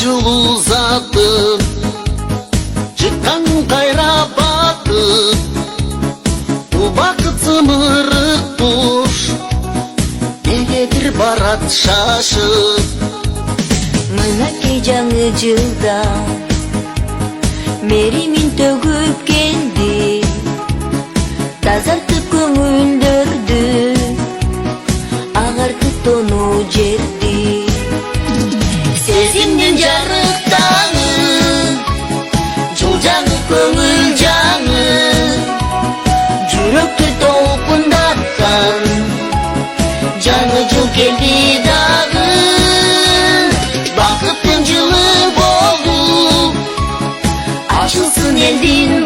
жыл узатып, жыттан кайра батып, убакыт зымырык туш, негедир барат шашып. Мынакей жаңы жылда меримин төгүп келди, тазартып көңүлдөрдү, агартып тонуу жерди. Сезимдин жарык таңы, жыл жаңы көңүл жаңы, жүрөктү толкундаткан жаңы жыл келди дагы. Бакыттын жылы болуп, ачылсын элдин